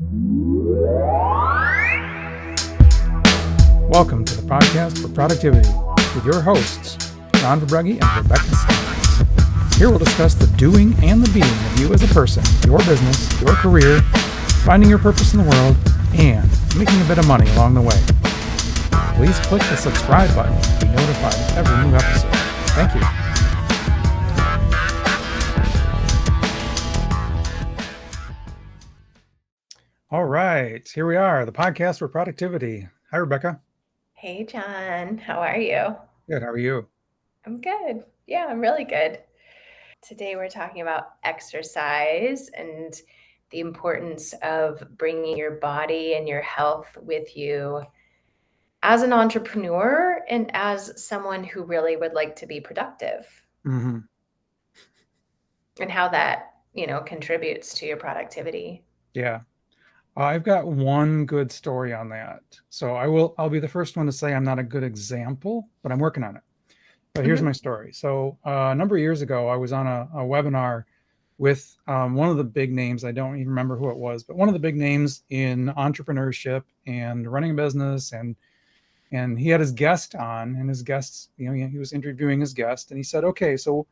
Welcome to the podcast for productivity with your hosts, John Verbrugge and Rebecca Steins. Here we'll discuss the doing and the being of you as a person, your business, your career, finding your purpose in the world, and making a bit of money along the way. Please click the subscribe button to be notified of every new episode. Thank you. All right, here we are, the podcast for productivity. Hi, Rebecca. Hey, John. How are you? Good. How are you? I'm good. Yeah, I'm really good. Today we're talking about exercise and the importance of bringing your body and your health with you as an entrepreneur and as someone who really would like to be productive. Mm-hmm. And how that, contributes to your productivity. Yeah. I've got one good story on that. So I'll be the first one to say I'm not a good example, but I'm working on it. But here's my story. So a number of years ago, I was on a webinar with one of the big names. I don't even remember who it was, but one of the big names in entrepreneurship and running a business. And he had his guest on, and his guests, he was interviewing his guest, and he said, okay, so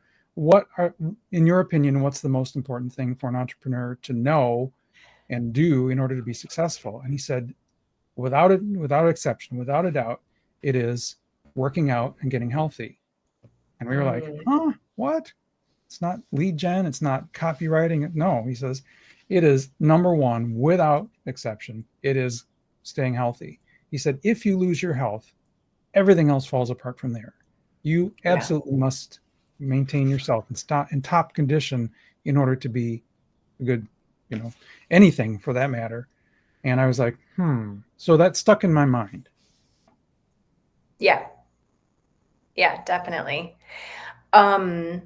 in your opinion, what's the most important thing for an entrepreneur to know and do in order to be successful? And he said, without exception, without a doubt, it is working out and getting healthy. And we were like, what? It's not lead gen. It's not copywriting. No, he says, it is number one, without exception. It is staying healthy. He said, if you lose your health, everything else falls apart from there. You absolutely must maintain yourself in top condition in order to be a good, anything for that matter. And I was like, so that stuck in my mind. Yeah, definitely. I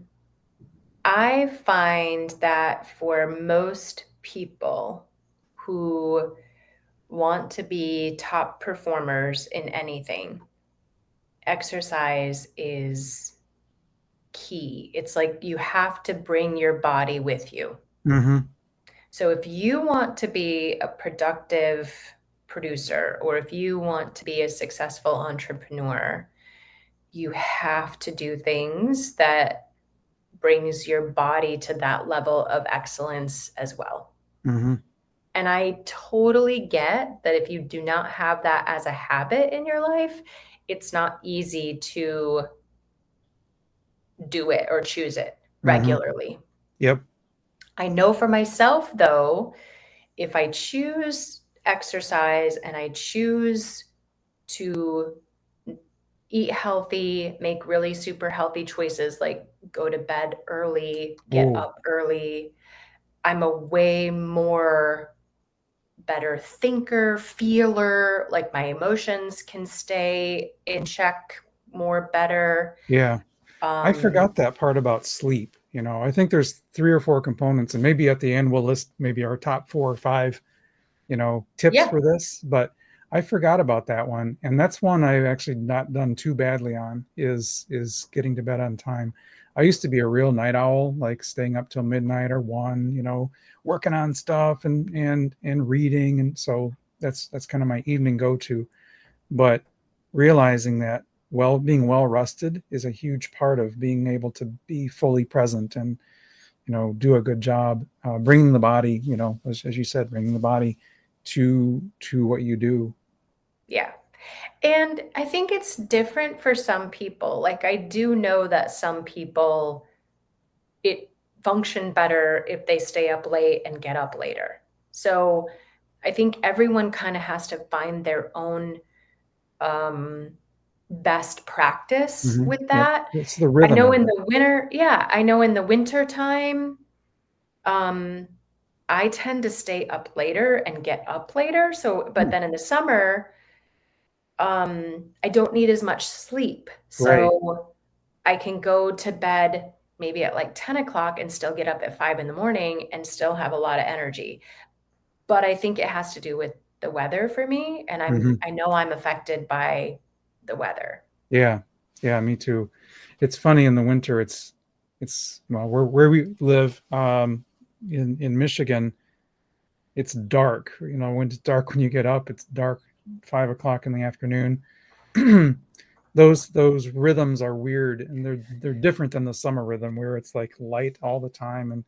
find that for most people who want to be top performers in anything, exercise is key. It's like you have to bring your body with you. Mm-hmm. So if you want to be a productive producer, or if you want to be a successful entrepreneur, you have to do things that brings your body to that level of excellence as well. Mm-hmm. And I totally get that if you do not have that as a habit in your life, it's not easy to do it or choose it regularly. Yep. I know for myself, though, if I choose exercise and I choose to eat healthy, make really super healthy choices, like go to bed early, get up early, I'm a way more better thinker, feeler, like my emotions can stay in check more better. Yeah. I forgot that part about sleep. I think there's 3 or 4 components, and maybe at the end we'll list maybe our top 4 or 5, tips for this, but I forgot about that one. And that's one I've actually not done too badly on is getting to bed on time. I used to be a real night owl, like staying up till midnight or 1, working on stuff and reading. And so that's kind of my evening go-to. But realizing that being well rested is a huge part of being able to be fully present and, do a good job bringing the body, as you said, bringing the body to what you do. Yeah. And I think it's different for some people. Like I do know that some people, it function better if they stay up late and get up later. So I think everyone kind of has to find their own best practice with that. Yep. It's the rhythm. I know in the winter time, I tend to stay up later and get up later. So, but then in the summer, I don't need as much sleep. So I can go to bed maybe at like 10 o'clock and still get up at 5 a.m. and still have a lot of energy. But I think it has to do with the weather for me. And I know I'm affected by the weather. Yeah. Yeah, me too. It's funny in the winter, where we live, in Michigan, it's dark. When it's dark when you get up, it's dark 5 o'clock in the afternoon. Those rhythms are weird, and they're different than the summer rhythm where it's like light all the time,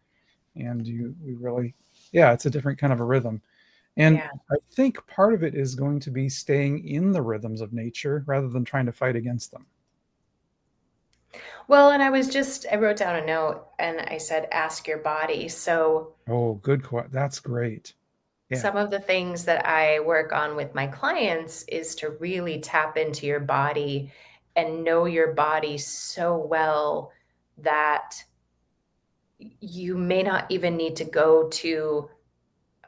and we really, yeah, it's a different kind of a rhythm. And Yeah. I think part of it is going to be staying in the rhythms of nature rather than trying to fight against them. Well, and I wrote down a note and I said, ask your body. So Oh, good. That's great. Yeah. some of the things that I work on with my clients is to really tap into your body and know your body so well that you may not even need to go to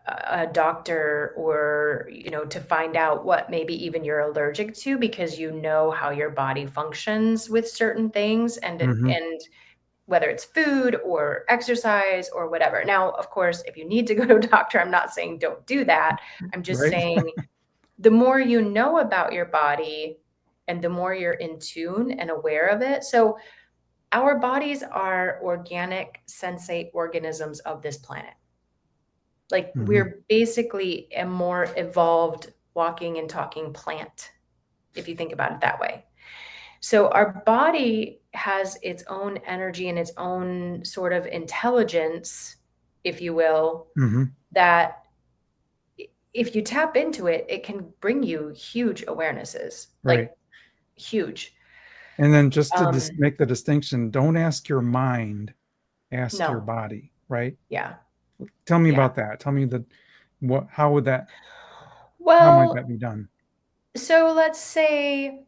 a doctor or to find out what maybe even you're allergic to, because you know how your body functions with certain things, Hmm. and whether it's food or exercise or whatever. Now, of course, if you need to go to a doctor, I'm not saying don't do that. I'm just Right. saying the more you know about your body and the more you're in tune and aware of it. So our bodies are organic sensate organisms of this planet. Like, Hmm. we're basically a more evolved walking and talking plant, if you think about it that way. So our body has its own energy and its own sort of intelligence, if you will, Hmm. that if you tap into it, it can bring you huge awarenesses, Right. like huge. And then just to Um, make the distinction, don't ask your mind, ask your no, body, right? yeah, Tell me yeah. about that. Tell me how would how might Well, that be done? so let's say,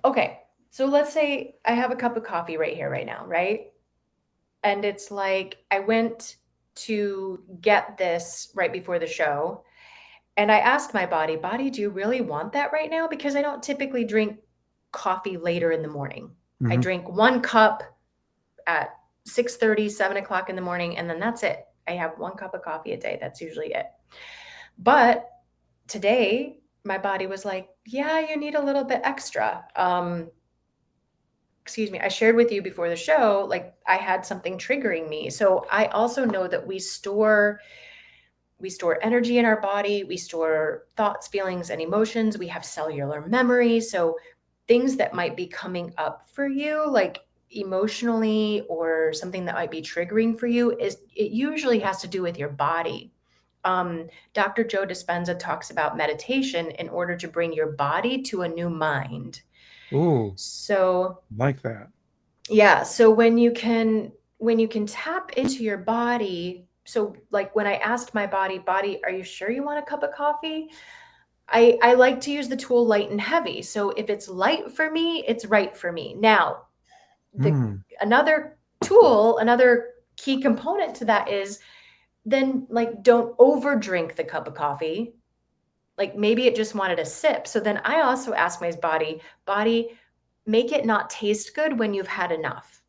okay, so let's say I have a cup of coffee right here, right now, right? And it's like I went to get this right before the show, and I asked my body, "Body, do you really want that right now?" Because I don't typically drink coffee later in the morning. I Hmm. drink 1 cup at 6:30, 7 o'clock in the morning, and then that's it. I have 1 cup of coffee a day, that's usually it. But today, my body was like, "Yeah, you need a little bit extra." Excuse me, I shared with you before the show, like I had something triggering me. So I also know that we store energy in our body, we store thoughts, feelings, and emotions. We have cellular memory. So things that might be coming up for you, like emotionally, or something that might be triggering for you, is it usually has to do with your body. Dr. Joe Dispenza talks about meditation in order to bring your body to a new mind. Ooh, So like that. yeah, so when you can tap into your body, so like when I asked my body, "Body, are you sure you want a cup of coffee?" I like to use the tool light and heavy. So if it's light for me, it's right for me. Now, the Hmm. another tool, another key component to that is then like don't over drink the cup of coffee. Like maybe it just wanted a sip. So then I also ask my body, make it not taste good when you've had enough.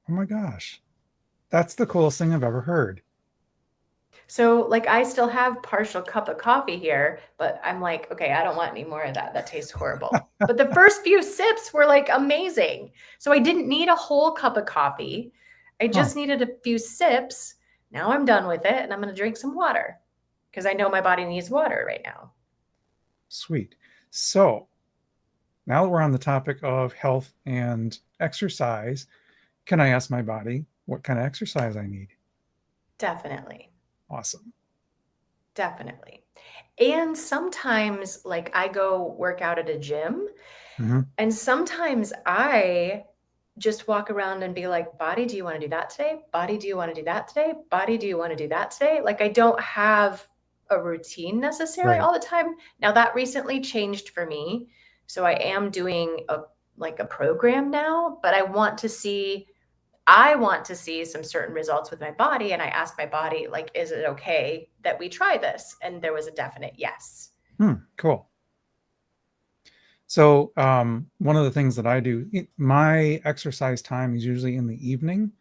Oh my gosh. That's the coolest thing I've ever heard. So, like, I still have partial cup of coffee here, but I'm like, okay, I don't want any more of that. That tastes horrible. But the first few sips were like amazing. So I didn't need a whole cup of coffee. I Huh. just needed a few sips. Now I'm done with it and I'm going to drink some water because I know my body needs water right now. Sweet. So now that we're on the topic of health and exercise, can I ask my body what kind of exercise I need? Definitely. Awesome. Definitely. And sometimes, like, I go work out at a gym, Hmm. and sometimes I just walk around and be like, "Body, do you wanna do that today? Body, do you wanna do that today? Body, do you wanna do that today?" Like, I don't have a routine necessarily Right. all the time. Now that recently changed for me, so I am doing a program now, but I want to see some certain results with my body, and I asked my body, like, "Is it okay that we try this?" And there was a definite yes. Cool. So one of the things that I do, my exercise time is usually in the evening,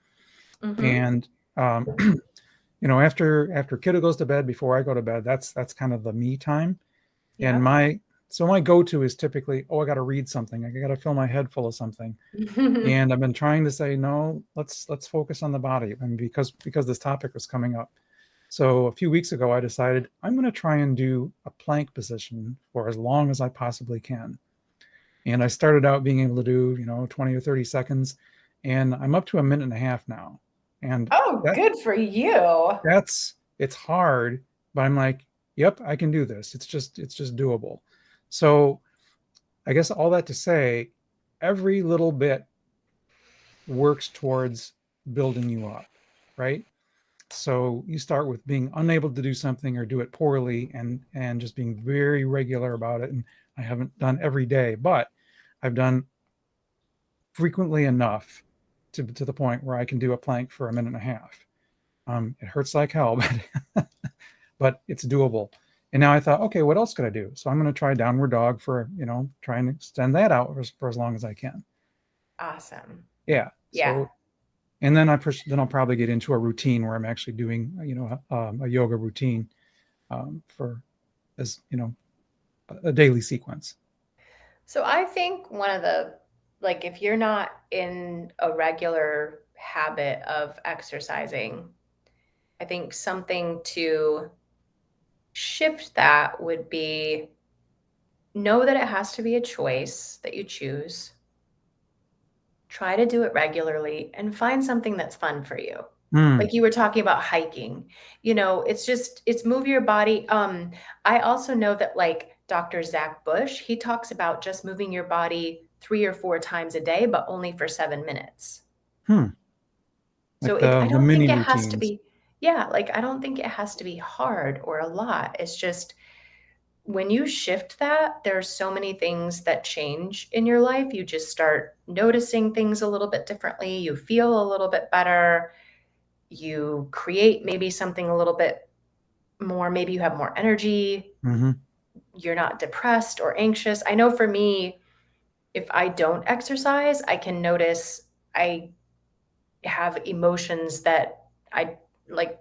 Mhm. and after kiddo goes to bed, before I go to bed, that's kind of the me time. And Yep. my go-to is typically, oh, I got to read something. I got to fill my head full of something. And I've been trying to say, no, let's focus on the body. And because this topic was coming up, So a few weeks ago, I decided I'm going to try and do a plank position for as long as I possibly can. And I started out being able to do, 20 or 30 seconds, and I'm up to a minute and a half now. And Oh, that good for you. it's hard, but I'm like, yep, I can do this. It's just doable. So I guess all that to say, every little bit works towards building you up, right? So you start with being unable to do something or do it poorly, and just being very regular about it. And I haven't done every day, but I've done frequently enough to the point where I can do a plank for a minute and a half. It hurts like hell, but it's doable. And now I thought, okay, what else could I do? So I'm going to try downward dog for, try and extend that out for as long as I can. Awesome. Yeah. Yeah. So, and then then I'll probably get into a routine where I'm actually doing, a yoga routine, for, as, a daily sequence. So I think one of the, like, if you're not in a regular habit of exercising, I think something to shift that would be know that it has to be a choice that you choose. Try to do it regularly and find something that's fun for you. Mm, Like you were talking about hiking, it's move your body. I also know that like Dr. Zach Bush, he talks about just moving your body 3 or 4 times a day, but only for 7 minutes. hmm. So Like I the don't mini think it has to routines. be, yeah, like I don't think it has to be hard or a lot. It's just when you shift that, there are so many things that change in your life. You just start noticing things a little bit differently. You feel a little bit better. You create maybe something a little bit more, maybe you have more energy. Hmm. You're not depressed or anxious. I know for me, if I don't exercise, I can notice I have emotions that I like,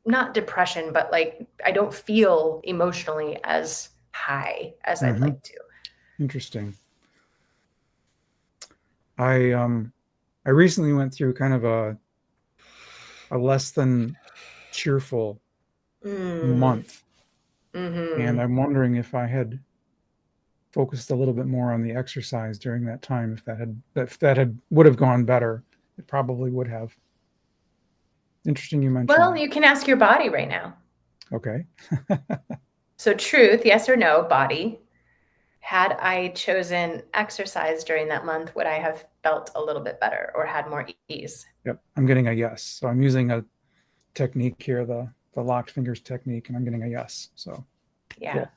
not depression, but like I don't feel emotionally as high as I'd Hmm. like to. Interesting. I recently went through kind of a less than cheerful Mm, month, and mhm. I'm wondering if I had focused a little bit more on the exercise during that time, if that had would have gone better. It probably would have. Interesting you mentioned Well, that. you can ask your body right now. Okay. So truth, yes or no, body. Had I chosen exercise during that month, would I have felt a little bit better or had more ease? Yep. I'm getting a yes. So I'm using a technique here, the locked fingers technique, and I'm getting a yes. So Yeah. cool.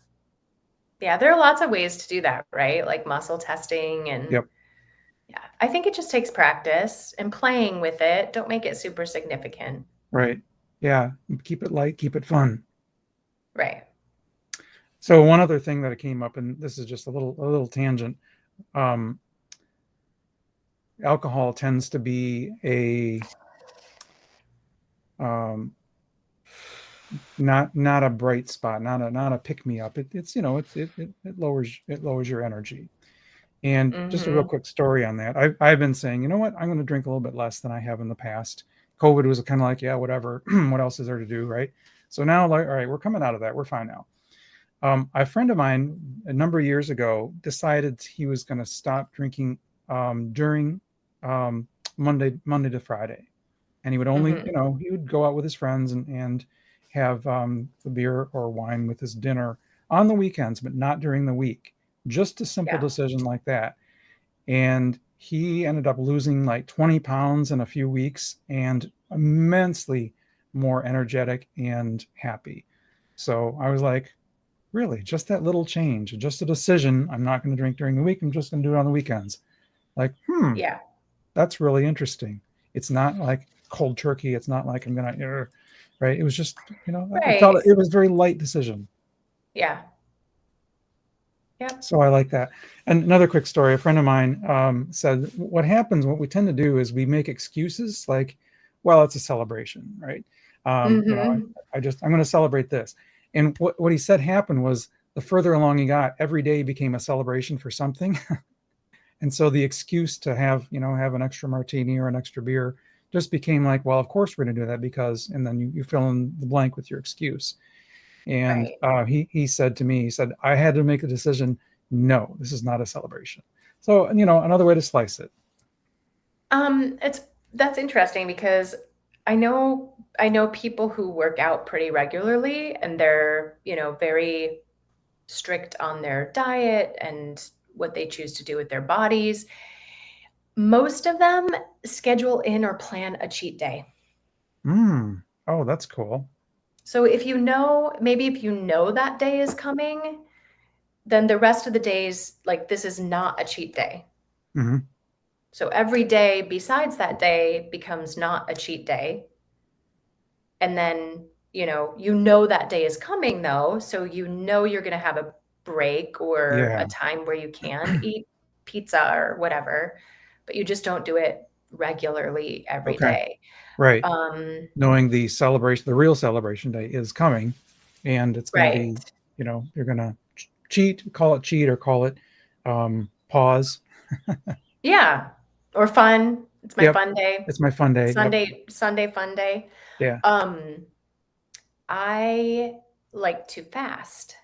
Yeah, there are lots of ways to do that, right? Like muscle testing and Yep. yeah. I think it just takes practice and playing with it. Don't make it super significant. Right. Yeah. Keep it light, keep it fun. Right. So one other thing that came up, and this is just a little tangent. Um, Alcohol tends to be a um, not a bright spot, not a pick me up. It's it lowers your energy. And just a real Mhm. quick story on that. I've been saying, you know what, I'm going to drink a little bit less than I have in the past. COVID was kind of like, yeah, whatever. What else is there to do, right? So now, like, all right, we're coming out of that. We're fine now. A friend of mine a number of years ago decided he was going to stop drinking during um, Monday to Friday, and he would only, Mhm. he would go out with his friends and have the beer or wine with his dinner on the weekends, but not during the week. Just a simple Yeah. decision like that, and he ended up losing like 20 pounds in a few weeks and immensely more energetic and happy. So I was like, really, just that little change, just a decision. I'm not going to drink during the week. I'm just going to do it on the weekends. Like, Yeah. that's really interesting. It's not like cold turkey. It's not like I'm going to, right. It was just, I felt Right. it was a very light decision. Yeah. Yep. So I like that. And another quick story, a friend of mine said, what we tend to do is we make excuses like, well, it's a celebration, right? Um, you know, Mhm. I'm going to celebrate this. And what he said happened was the further along he got, every day became a celebration for something. And so the excuse to have an extra martini or an extra beer just became like, well, of course we're going to do that because, and then you fill in the blank with your excuse. And Right. he said to me, he said, I had to make a decision. No, this is not a celebration. So, another way to slice it. It's that's interesting because I know people who work out pretty regularly and they're, very strict on their diet and what they choose to do with their bodies. Most of them schedule in or plan a cheat day. Oh, that's cool. So maybe if you know that day is coming, then the rest of the days, like this is not a cheat day. Hmm. So every day besides that day becomes not a cheat day. And then, that day is coming though. So you're going to have a break or Yeah. a time where you can eat pizza or whatever, but you just don't do it regularly every Okay. day. Right. Um, Knowing the real celebration day is coming, and it's going to right. be, you're going to call it cheat or call it pause. Yeah. Or fun. It's my Yep. fun day. It's my fun day. Yep. Sunday fun day. Yeah. Um, I like to fast.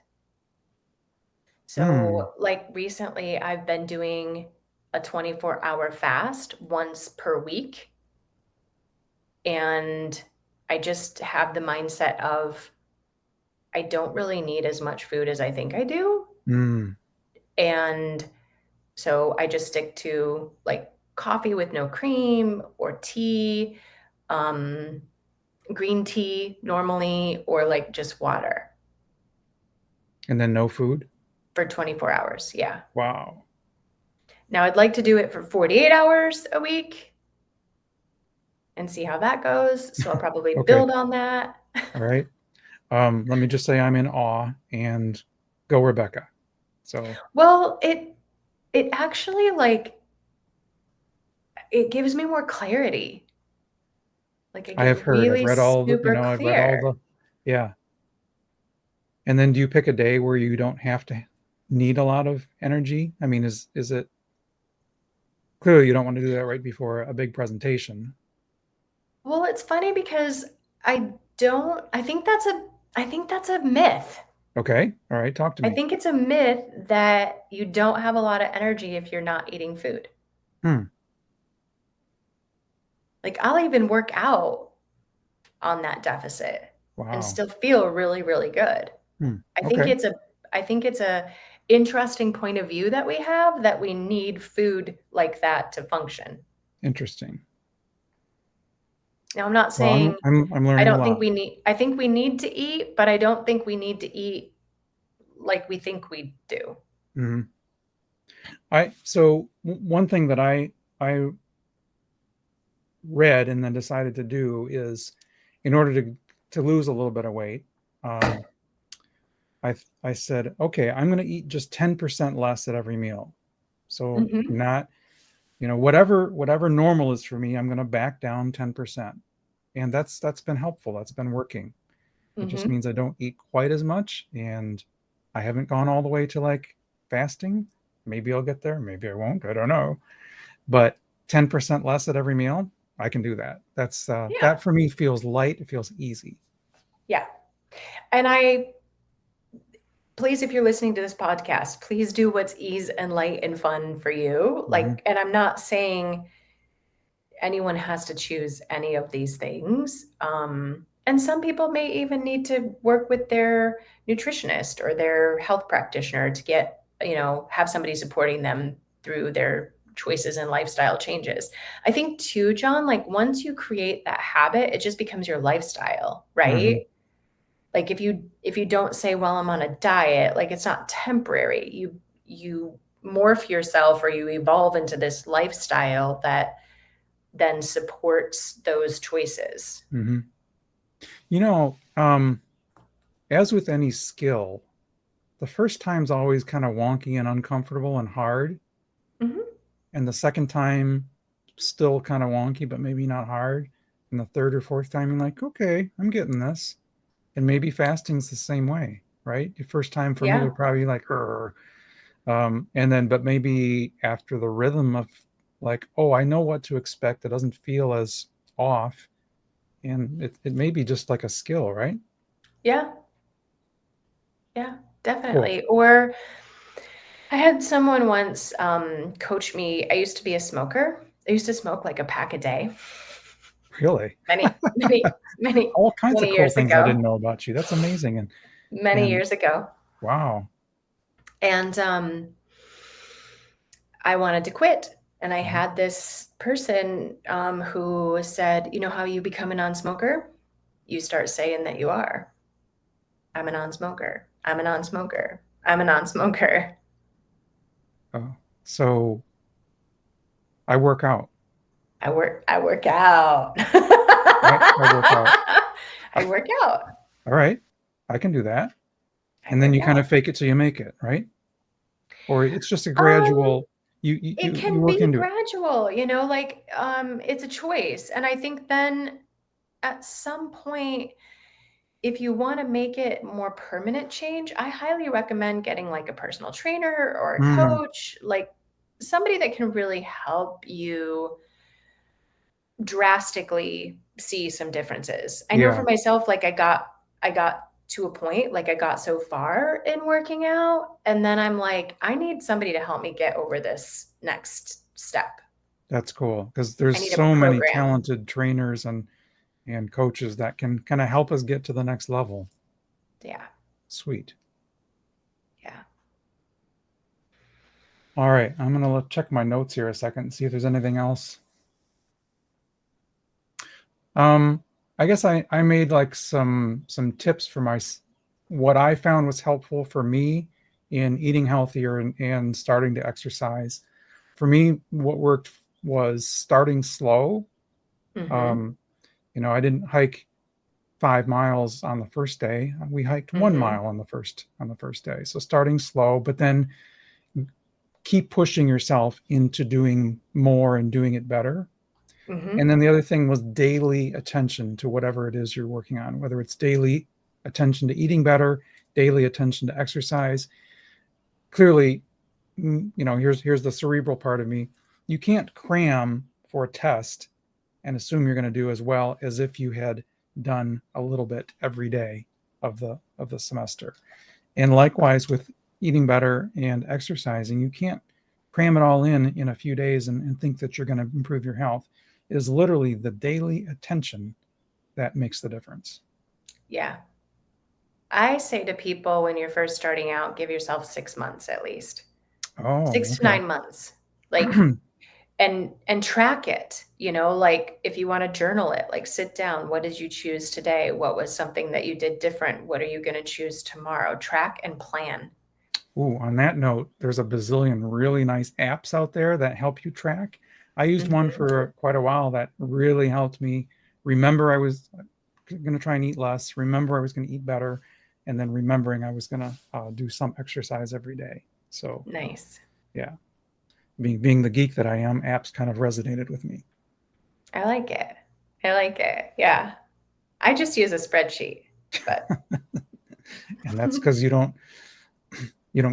Mm. So, like recently, I've been doing a 24-hour fast once per week. And I just have the mindset of I don't really need as much food as I think I do. Mm. And so I just stick to like coffee with no cream or tea, um, green tea normally, or like just water And then no food. for 24 hours. Yeah. Wow. Now I'd like to do it for 48 hours a week and see how that goes. So I'll probably Okay. build on that. All right. Let me just say I'm in awe, and go Rebecca. So Well, it actually like it gives me more clarity. Like I I get have heard, really I've read all super clear. yeah. And then do you pick a day where you don't have to need a lot of energy? I mean, is it clearly you don't want to do that right before a big presentation? Well, it's funny because I don't I think that's a myth. Okay. All right. Talk to I me. think it's a myth that you don't have a lot of energy if you're not eating food. Hmm. Like I'll even work out on that deficit and Wow. still feel really, really good. Hmm. I think Okay. it's a I think it's a interesting point of view that we have that we need food like that to function. Interesting. Now, I'm not Well, saying I'm learning a lot. I think we need to eat, but I don't think we need to eat like we think we do. Mhm. One thing that I read and then decided to do is, in order to lose a little bit of weight, um, I said, okay, I'm going to eat just 10% less at every meal. So Mhm, not, whatever normal is for me, I'm going to back down 10. And that's been helpful. That's been working. It just mhm. means I don't eat quite as much, and I haven't gone all the way to like fasting. Maybe I'll get there, maybe I won't. I don't know. But 10% less at every meal, I can do that. Yeah, That for me feels light. It feels easy. yeah. And please, if you're listening to this podcast, please do what's ease and light and fun for you. Hmm. And I'm not saying anyone has to choose any of these things. And some people may even need to work with their nutritionist or their health practitioner to have somebody supporting them through their choices and lifestyle changes. I think too, John, like once you create that habit, it just becomes your lifestyle, Hmm. right? Like if you don't say, well, I'm on a diet, like it's not temporary. You morph yourself or you evolve into this lifestyle that then supports those choices. Hmm. You know, um, as with any skill, the first time's always kind of wonky and uncomfortable and hard. Mhm. And the second time, still kind of wonky, but maybe not hard. And the third or fourth time, you're like, okay, I'm getting this. And maybe fasting's the same way, right? The first time for me Yeah. would probably be like, "Urgh." And then, but maybe after the rhythm of like, oh, I know what to expect. It doesn't feel as off, and it may be just like a skill, right? Yeah. Yeah, definitely. Or I had someone once coach me. I used to be a smoker. I used to smoke like a pack a day Really? many, many, All kinds of many cool years things I ago. didn't know about you. That's amazing. Many And years ago. wow. And I wanted to quit. And I Mhm. had this person who said, you know how you become a non-smoker? You start saying that you are. I'm a non-smoker. I'm a non-smoker. I'm a non-smoker. So I work out. I work out. I work out. I work out. All right. I can do that. I And then work you kind out. of fake it till you make it, right? Or it's just a Um, gradual, it you can work be into it. gradual, like it's a choice. And I think then at some point, if you want to make it more permanent change, I highly recommend getting like a personal trainer or a Mhm. coach, like somebody that can really help you drastically see some differences. I know for Yeah, myself, like I got to a point, like I got so far in working out, and then I'm like, I need somebody to help me get over this next step. that's cool because I there's need a so many program. talented trainers and coaches that can kind of help us get to the next level. Yeah. Sweet. Yeah. All right, I'm gonna check my notes here a second and see if there's anything else. Um, I guess I made like some tips for what I found was helpful for me in eating healthier and starting to exercise. For me, what worked was starting slow. Mm-hmm. Um, I didn't hike 5 miles on the first day. We hiked one Mm-hmm. mile on the first day. So starting slow, but then keep pushing yourself into doing more and doing it better. And Mm-hmm. then the other thing was daily attention to whatever it is you're working on, whether it's daily attention to eating better, daily attention to exercise. Clearly, here's the cerebral part of me. You can't cram for a test and assume you're going to do as well as if you had done a little bit every day of the semester. And likewise with eating better and exercising, you can't cram it all in a few days and think that you're going to improve your health. It is literally the daily attention that makes the difference. Yeah. I say to people when you're first starting out, give yourself 6 months at least. Oh, 6 to okay. 9 months. Like and track it, like if you want to journal it, like sit down, what did you choose today? What was something that you did different? What are you going to choose tomorrow? Track and plan. Ooh, on that note, there's a bazillion really nice apps out there that help you track. I used one Mhm. for quite a while that really helped me remember I was going to try and eat less, remember I was going to eat better, and then remembering I was going to do some exercise every day. So, Nice. yeah, being the geek that I am, apps kind of resonated with me. I like it. I like it. Yeah. I just use a spreadsheet, but And that's because you don't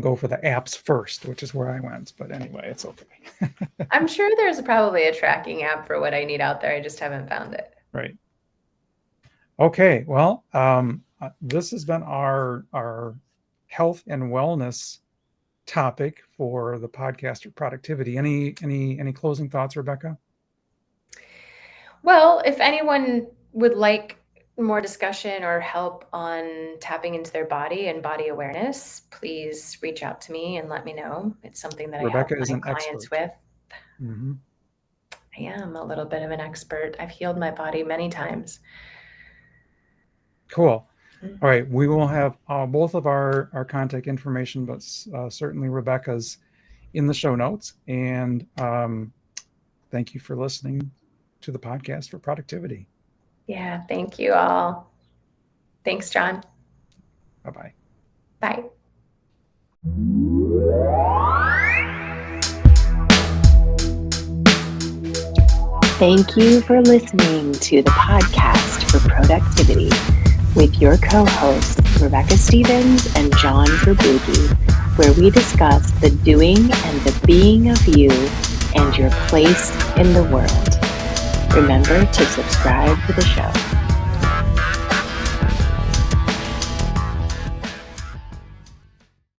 go for the apps first, which is where I went. But anyway, it's okay. I'm sure there's probably a tracking app for what I need out there. I just haven't found it. Right. Okay. Well, this has been our health and wellness topic for the podcast of productivity. Any closing thoughts, Rebecca? Well, if anyone would like more discussion or help on tapping into their body and body awareness, please reach out to me and let me know. It's something that I help Rebecca is my an clients expert. with. Mm-hmm. I am a little bit of an expert. I've healed my body many times. Cool. Mm. All right. We will have both of our contact information, but certainly Rebecca's in the show notes. And thank you for listening to the podcast for productivity. Yeah, thank you all. Thanks, John. Bye-bye. Bye. Thank you for listening to the podcast for productivity with your co-hosts, Rebecca Stevens and John Verboegi, where we discuss the doing and the being of you and your place in the world. Remember to subscribe to the show.